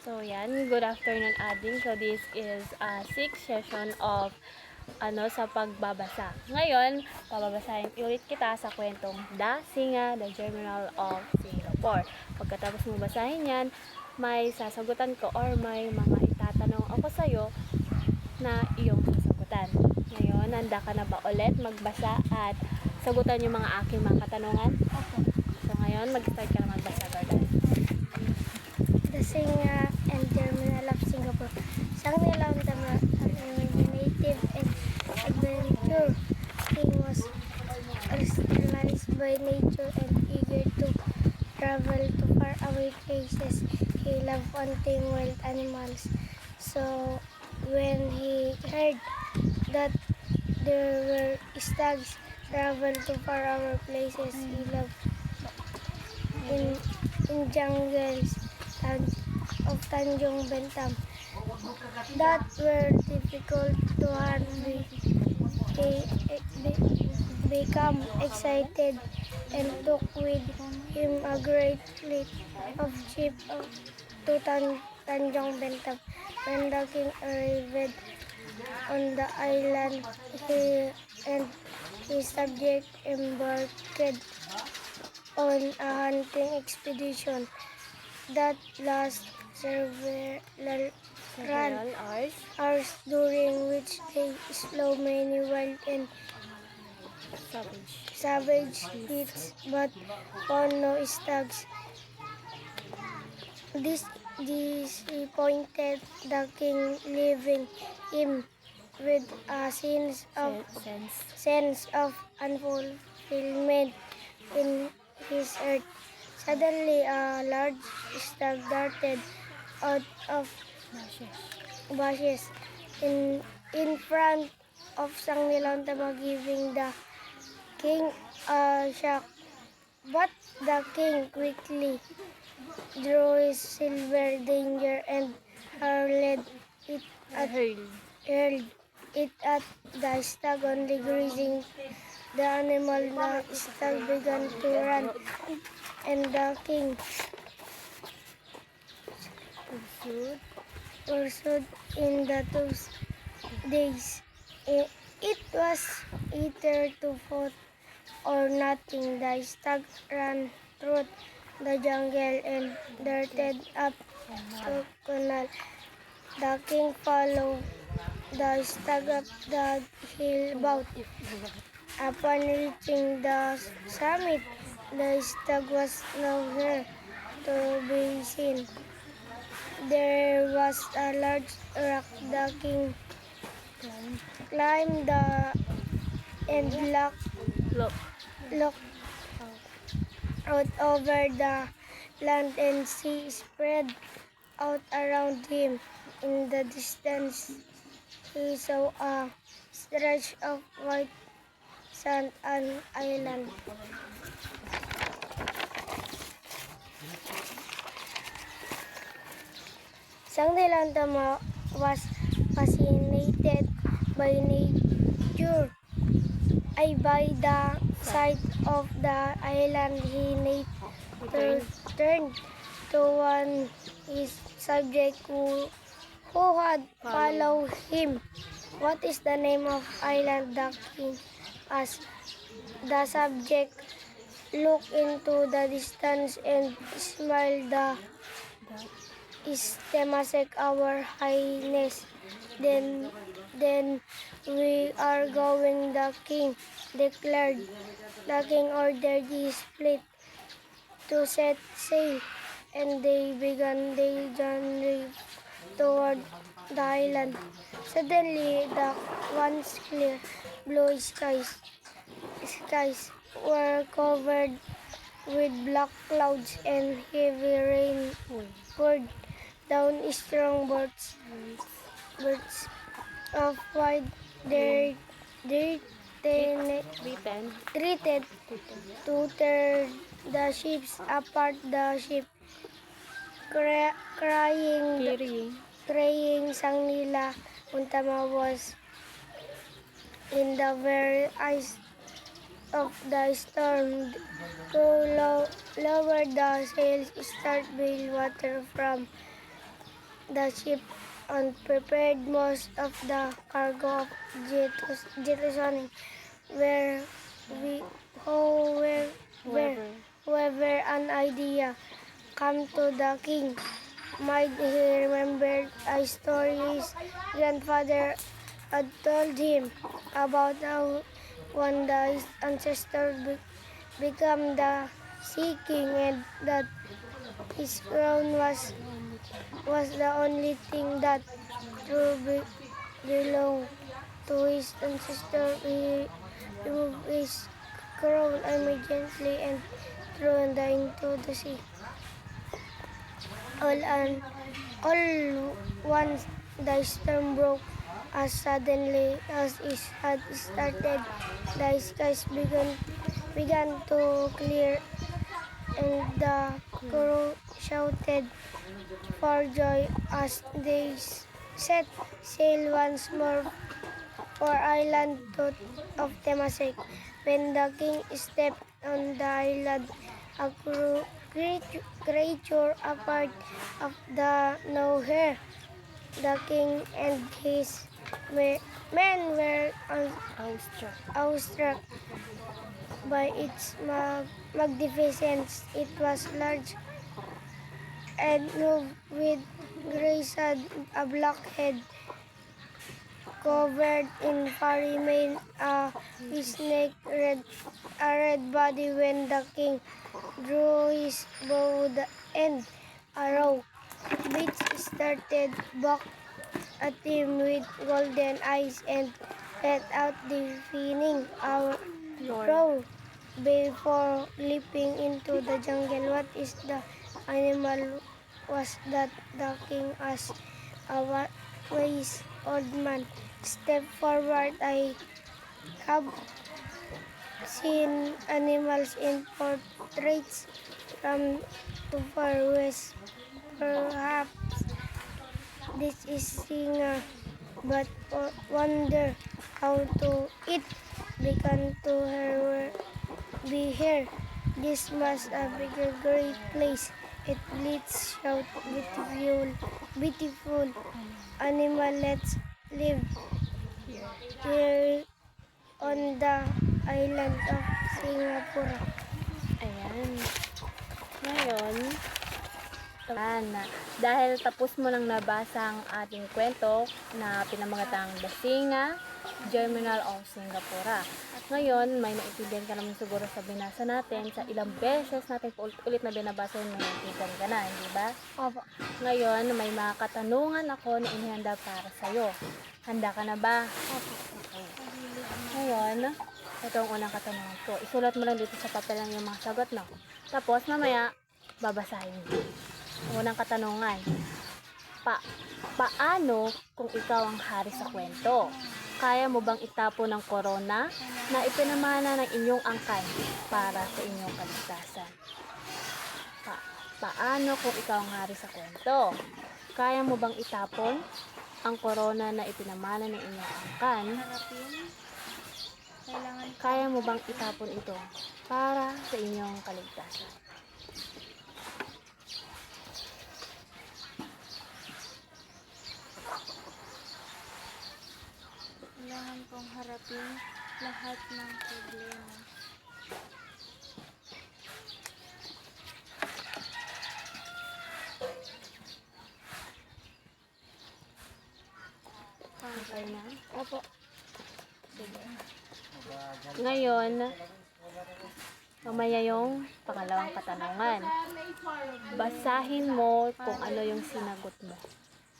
So yan, good afternoon ading. So this is a sixth session of sa pagbabasa. Ngayon, pababasahin ulit kita sa kwentong The Singa, The Journal of Singapore. Pagkatapos mo basahin yan, may sasagutan ko or may mga itatanong ako sa'yo na iyong sasagutan. Ngayon, handa ka na ba ulit magbasa at sagutan yung mga aking mga katanungan? Opo. So ngayon, mag-start ka na magbasa, Gordon. The Singa and Journal of Singapore. Sang nilang native and adventure. He was crystallized by nature and eager to travel to faraway places. He loved hunting wild animals. So when he heard that there were stags travel to faraway places, he loved in jungles of Tanjung Bentam that were difficult to hunt. He became excited and took with him a great fleet of sheep to Tanjung Bentam. When the king arrived on the island, he and his subject embarked on a hunting expedition that lasted several hours, during which they slew many wild and savage beasts, but found no stags. This disappointed the king, leaving him with a sense of unfulfillment in his earth. Suddenly, a large stag darted out of bushes in front of Sang Nilantama, giving the king a shock. But the king quickly drew his silver dagger and hurled it at the stag, only grazing the animal. The stag began to run, and the king pursued in the 2 days. It was either to foot or nothing. The stag ran through the jungle and darted up to canal. The king followed the stag up the hill bout. Upon reaching the summit, the stag was nowhere to be seen. There was a large rock. The king climbed and looked out over the land and sea spread out around him. In the distance, he saw a stretch of white sand and island. Sang Nilantama was fascinated by nature. By the sight of the island, he turned to one his subject who had followed him. What is the name of island? The king asked. The subject looked into the distance and smiled. The is Temasek, our highness. Then we are going, the king declared. The king ordered his fleet to set sail, and they began their journey toward the island. Suddenly, the once clear blue skies were covered with black clouds, and heavy rain poured down. Strong birds of white treated to tear the ships apart. The ship crying Sang Nila Untama was in the very eyes of the storm. To lower the sails, start bail water from the ship and prepared most of the cargo of jettisoning, where we, however, Whoever. whoever an idea come to the king, might he remembered a story his grandfather had told him about how one day his ancestor became the sea king, and that his crown was the only thing that truly belonged to his ancestor. He removed his crown immediately and threw it into the sea. All and all once the storm broke as suddenly as it had started. The skies began to clear, and the crew shouted for joy as they set sail once more for island of Temasek. When the king stepped on the island, a creature apart of the nowhere. The king and his men were Awestruck. awestruck by its magnificence. It was large and moved with grace, had a black head covered in furry mane, a red body. When the king drew his bow and arrow, beats started back at him with golden eyes and let out the defending roar before leaping into the jungle. What is the animal? Was that the king asked a wise old man? Step forward. I have seen animals in portraits from the far west. Perhaps this is Singa, but wonder how to it began to her be here. This must be a great place. It leads shout beautiful animal. Let's live here on the island of Singapore. Ayan. Ngayon, dahil tapos mo nang nabasa ang ating kwento na pinamagatang The Singa, Germinal of Singapore. Ngayon, may naintindihan ka naman siguro sa binasa natin. Sa ilang beses natin ulit na binabasa yun, may naintindihan ka na, hindi ba? Opo. Ngayon, may mga katanungan ako na inihanda para sa'yo. Handa ka na ba? Okay. Ngayon, ito ang unang katanungan ko. Isulat mo lang dito sa papel lang yung mga sagot, no? Tapos, mamaya, babasahin mo. Unang katanungan. Paano kung ikaw ang hari sa kwento? Kaya mo bang itapon ng korona na ipinamana ng inyong angkan para sa inyong kaligtasan? Paano kung ikaw ang hari sa kwento? Kaya mo bang itapon ang korona na ipinamana ng inyong angkan? Kaya mo bang itapon ito para sa inyong kaligtasan? Kailangan kong harapin lahat ng problema. Okay na? Opo. Sige. Ngayon, mamaya yung pangalawang katanungan. Basahin mo kung ano yung sinagot mo.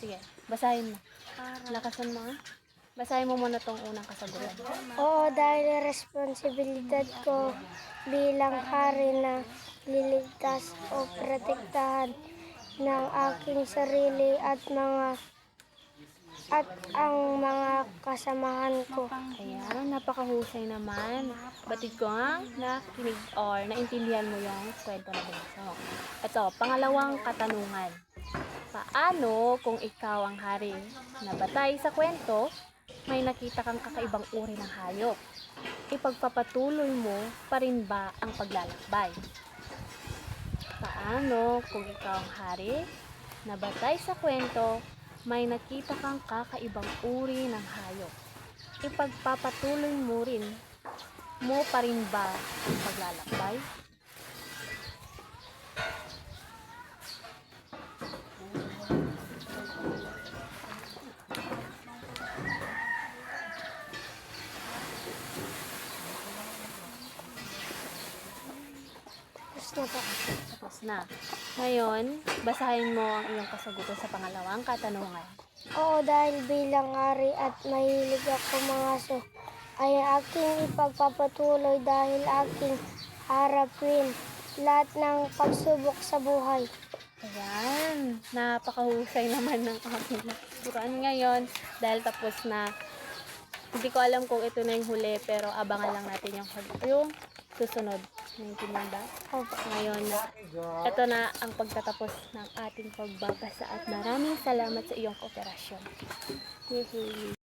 Sige, basahin mo. Lakasan mo, ha? Basahin mo muna tong unang kasagutan. Oo, dahil responsibilidad ko bilang hari na liligtas o protektahan ng aking sarili at ang mga kasamahan ko. Ayan, napakahusay naman. Batid ko nga nakinig or naintindihan mo yung kwento na binasa mo. Ito, pangalawang katanungan. Paano kung ikaw ang hari na batay sa kwento, may nakita kang kakaibang uri ng hayop? Ipagpapatuloy mo pa rin ba ang paglalakbay? Paano kung ikaw ang hari na batay sa kwento, may nakita kang kakaibang uri ng hayop. Ipagpapatuloy mo pa rin ba ang paglalakbay? Tapos na po. Tapos na. Ngayon, basahin mo ang iyong kasagutan sa pangalawang katanungan. Oo, dahil bilang ari at mahilig ako mga aso, ay aking ipagpapatuloy dahil aking harapin lahat ng pagsubok sa buhay. Ayan, napakahusay naman ng aking turuan ngayon dahil tapos na. Hindi ko alam kung ito na yung huli pero abangan lang natin yung susunod. Naintindihan ba? Opo. Ngayon, ito na ang pagtatapos ng ating pagbabasa at maraming salamat sa iyong kooperasyon. Yehey!